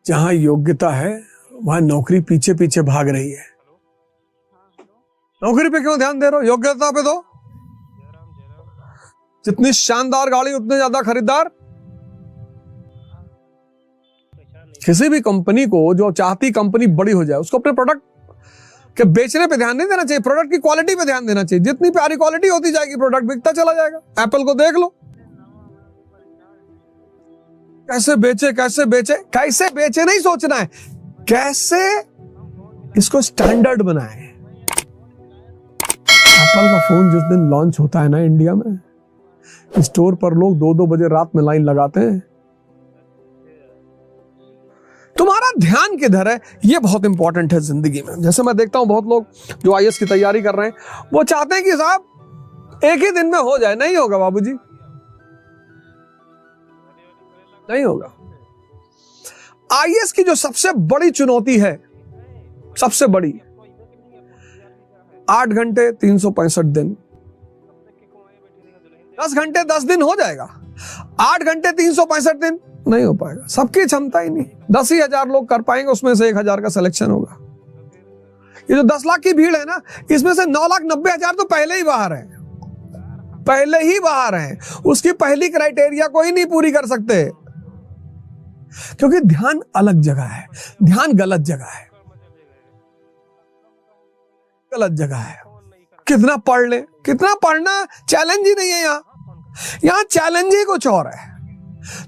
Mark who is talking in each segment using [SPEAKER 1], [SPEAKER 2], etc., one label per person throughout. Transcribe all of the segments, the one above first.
[SPEAKER 1] जहां योग्यता है वहां नौकरी पीछे पीछे भाग रही है। नौकरी पे क्यों ध्यान दे रहे हो, योग्यता पे दो। जितनी शानदार गाड़ी उतने ज्यादा खरीदार। किसी भी कंपनी को जो चाहती कंपनी बड़ी हो जाए उसको अपने प्रोडक्ट के बेचने पे ध्यान नहीं देना चाहिए, प्रोडक्ट की क्वालिटी पे ध्यान देना चाहिए। जितनी प्यारी क्वालिटी होती जाएगी प्रोडक्ट बिकता चला जाएगा। एप्पल को देख लो, कैसे बेचे कैसे बेचे कैसे बेचे नहीं सोचना है, कैसे इसको स्टैंडर्ड बनाए। एप्पल का फोन जिस दिन लॉन्च होता है ना इंडिया में, स्टोर पर लोग 2-2 बजे रात में लाइन लगाते हैं। तुम्हारा ध्यान किधर है, ये बहुत इंपॉर्टेंट है जिंदगी में। जैसे मैं देखता हूं बहुत लोग जो आईएएस की तैयारी कर रहे हैं, वो चाहते हैं कि साहब एक ही दिन में हो जाए। नहीं होगा बाबूजी, नहीं होगा। आईएएस की जो सबसे बड़ी चुनौती है, सबसे बड़ी, 8 घंटे 365 दिन। 10 घंटे 10 दिन हो जाएगा, 8 घंटे 365 दिन नहीं हो पाएगा। सबकी क्षमता ही नहीं। 10,000 लोग कर पाएंगे, उसमें से 1,000 का सिलेक्शन होगा। ये जो 10 लाख की भीड़ है ना, इसमें से 9,90,000 तो पहले ही बाहर है, पहले ही बाहर है। उसकी पहली क्राइटेरिया कोई नहीं पूरी कर सकते, क्योंकि ध्यान अलग जगह है, ध्यान गलत जगह है, गलत जगह है। कितना पढ़ ले, कितना पढ़ना चैलेंज ही नहीं है। यहां चैलेंज ही कुछ और है।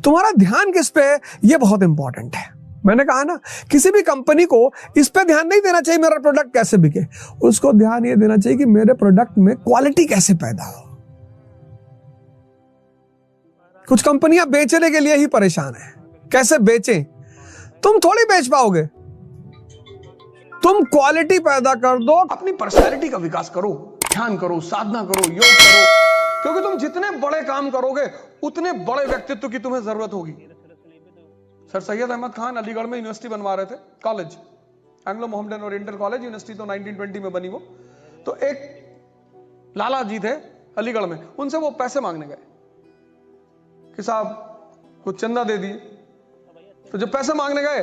[SPEAKER 1] तुम्हारा ध्यान किस पे है, ये बहुत इंपॉर्टेंट है। मैंने कहा ना, किसी भी कंपनी को इस पे ध्यान नहीं देना चाहिए मेरा प्रोडक्ट कैसे बिके। उसको ध्यान ये देना चाहिए कि मेरे प्रोडक्ट में क्वालिटी कैसे पैदा हो। कुछ कंपनियां बेचने के लिए ही परेशान है, कैसे बेचें। तुम थोड़ी बेच पाओगे, तुम क्वालिटी पैदा कर दो, अपनी पर्सनैलिटी का विकास करो, ध्यान करो, साधना करो, योग करो। क्योंकि तुम जितने बड़े काम करोगे उतने बड़े व्यक्तित्व की तुम्हें जरूरत होगी। सर सैयद अहमद खान अलीगढ़ में यूनिवर्सिटी बनवा रहे थे, college, Anglo Mohammedan oriental college. University तो 1920 में बनी वो। तो एक लाला जी थे अलीगढ़ में, उनसे वो पैसे मांगने गए कि साहब कुछ चंदा दे दिए। तो जब पैसे मांगने गए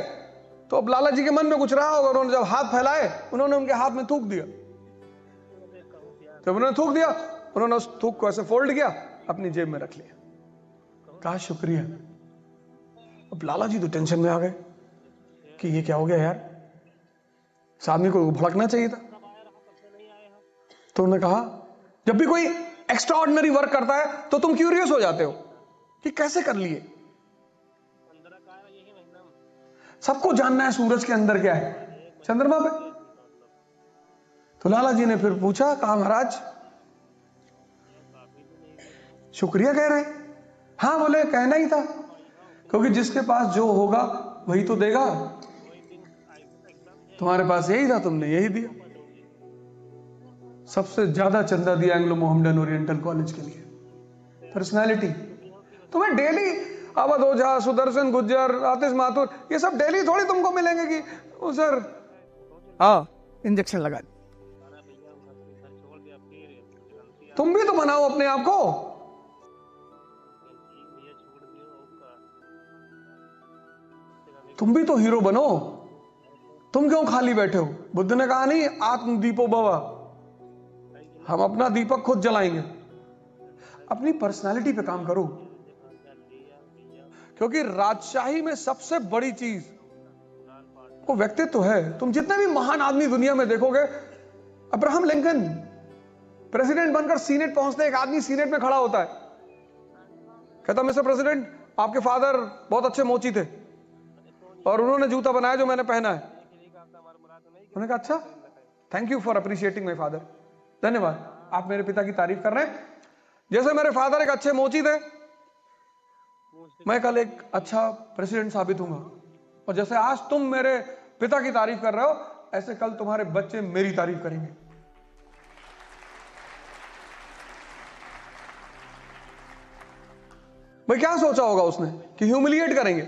[SPEAKER 1] तो अब लाला जी के मन में कुछ रहा होगा, उन्होंने जब हाथ फैलाए, उन्होंने उनके हाथ में थूक दिया। जब उन्होंने थूक दिया, उन्होंने उस थूक को ऐसे फोल्ड किया, अपनी जेब में रख लिया, कहा शुक्रिया। अब लाला जी तो टेंशन में आ गए कि ये क्या हो गया यार, इस आदमी को भड़कना चाहिए था। तो उन्होंने कहा, जब भी कोई एक्स्ट्रा ऑर्डिनरी वर्क करता है तो तुम क्यूरियस हो जाते हो कि कैसे कर लिए। सबको जानना है सूरज के अंदर क्या है, चंद्रमा पे। तो लाला जी ने फिर पूछा, कहा महाराज शुक्रिया कह रहे? हाँ बोले, कहना ही था, क्योंकि जिसके पास जो होगा वही तो देगा। तुम्हारे पास यही था, तुमने यही दिया। सबसे ज्यादा चंदा दिया एंग्लो मोहम्मडन ओरिएंटल कॉलेज के लिए। पर्सनालिटी। तुम्हें डेली अवध ओझा, सुदर्शन गुज्जर, आतिश माथुर, ये सब डेली थोड़ी तुमको मिलेंगे कि सर हाँ इंजेक्शन लगा। तुम भी तो बनाओ अपने आप को। तुम भी तो हीरो बनो। तुम क्यों खाली बैठे हो? बुद्ध ने कहा नहीं, आत्म दीपो भव, हम अपना दीपक खुद जलाएंगे। अपनी पर्सनालिटी पे काम करो, क्योंकि राजशाही में सबसे बड़ी चीज वो व्यक्तित्व है। तुम जितने भी महान आदमी दुनिया में देखोगे, अब्राहम लिंकन प्रेसिडेंट बनकर सीनेट पहुंचते, एक आदमी सीनेट में खड़ा होता है, कहता मिस्टर प्रेसिडेंट, आपके फादर बहुत अच्छे मोची थे और उन्होंने जूता बनाया जो मैंने पहना है। उन्होंने कहा अच्छा, thank you for appreciating my father, धन्यवाद, आप मेरे पिता की तारीफ कर रहे हैं। जैसे मेरे फादर एक अच्छे मोची थे, मैं कल एक अच्छा प्रेसिडेंट साबित होऊंगा, और जैसे आज तुम मेरे पिता की तारीफ कर रहे हो, ऐसे कल तुम्हारे बच्चे मेरी तारीफ करेंगे। भाई क्या सोचा होगा उसने कि ह्यूमिलिएट करेंगे।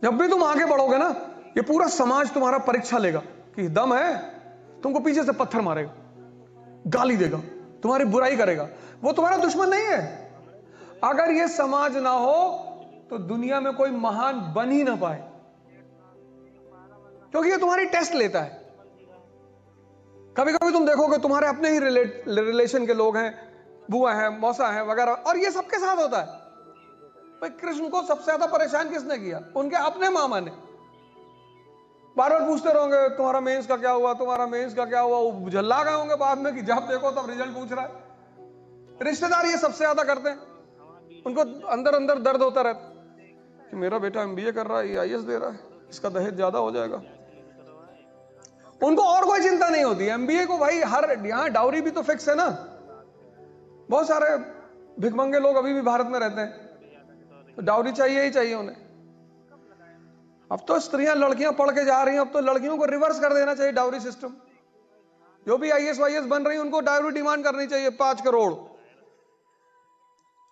[SPEAKER 1] जब भी तुम आगे बढ़ोगे ना, ये पूरा समाज तुम्हारा परीक्षा लेगा कि दम है, तुमको पीछे से पत्थर मारेगा, गाली देगा, तुम्हारी बुराई करेगा। वो तुम्हारा दुश्मन नहीं है। अगर ये समाज ना हो तो दुनिया में कोई महान बन ही ना पाए, क्योंकि ये तुम्हारी टेस्ट लेता है। कभी कभी तुम देखोगे तुम्हारे अपने ही रिलेशन के लोग हैं, बुआ हैं, मौसा हैं वगैरह, और ये सबके साथ होता है। भाई कृष्ण को सबसे ज्यादा परेशान किसने किया? उनके अपने मामा ने। बार बार पूछते रहोगे तुम्हारा मेंस का क्या हुआ, तुम्हारा मेंस का क्या हुआ, वो झल्ला गए होंगे बाद में कि जब देखो तब रिजल्ट पूछ रहा है। रिश्तेदार ये सबसे ज्यादा करते हैं, उनको अंदर अंदर दर्द होता रहता कि मेरा बेटा एमबीए कर रहा है, आईएएस दे रहा है, इसका दहेज ज्यादा हो जाएगा। उनको और कोई चिंता नहीं होती। एमबीए को भाई हर यहां डाउरी भी तो फिक्स है ना। बहुत सारे भिखमंगे लोग अभी भी भारत में रहते हैं, तो डाउरी चाहिए ही चाहिए उन्हें। अब तो स्त्रियां लड़कियां पढ़ के जा रही हैं, अब तो लड़कियों को रिवर्स कर देना चाहिए डाउरी सिस्टम। जो भी आईएएस वाईएएस बन रही है उनको डाउरी डिमांड करनी चाहिए 5 करोड़,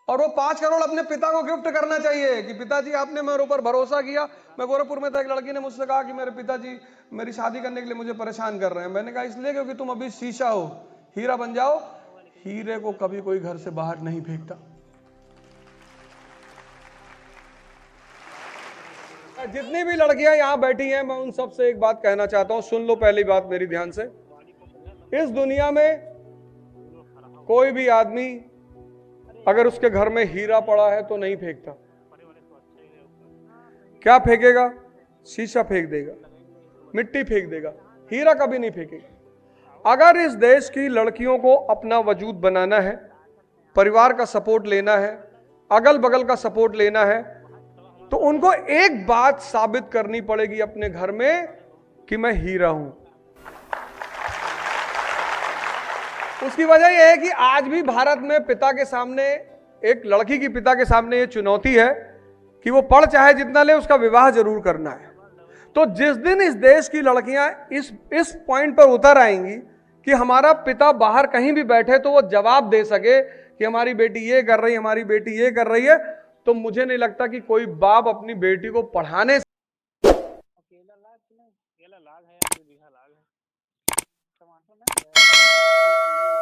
[SPEAKER 1] और वो 5 करोड़ अपने पिता को गिफ्ट करना चाहिए कि पिताजी आपने मेरे ऊपर भरोसा किया। मैं गोरखपुर में था, एक लड़की ने मुझसे कहा कि मेरे पिताजी मेरी शादी करने के लिए मुझे परेशान कर रहे हैं। मैंने कहा इसलिए क्योंकि तुम अभी शीशा हो, हीरा बन जाओ। हीरे को कभी कोई घर से बाहर नहीं फेंकता। जितनी भी लड़कियां यहां बैठी हैं, मैं उन सब से एक बात कहना चाहता हूं, सुन लो पहली बात मेरी ध्यान से। इस दुनिया में कोई भी आदमी अगर उसके घर में हीरा पड़ा है तो नहीं फेंकता। क्या फेंकेगा? शीशा फेंक देगा, मिट्टी फेंक देगा, हीरा कभी नहीं फेंकेगा। अगर इस देश की लड़कियों को अपना वजूद बनाना है, परिवार का सपोर्ट लेना है, अगल बगल का सपोर्ट लेना है, तो उनको एक बात साबित करनी पड़ेगी अपने घर में कि मैं हीरा हूं। उसकी वजह यह है कि आज भी भारत में पिता के सामने, एक लड़की की पिता के सामने यह चुनौती है कि वो पढ़ चाहे जितना ले, उसका विवाह जरूर करना है। तो जिस दिन इस देश की लड़कियां इस पॉइंट पर उतर आएंगी कि हमारा पिता बाहर कहीं भी बैठे तो वो जवाब दे सके कि हमारी बेटी ये कर रही है, हमारी बेटी ये कर रही है, तो मुझे नहीं लगता कि कोई बाप अपनी बेटी को पढ़ाने से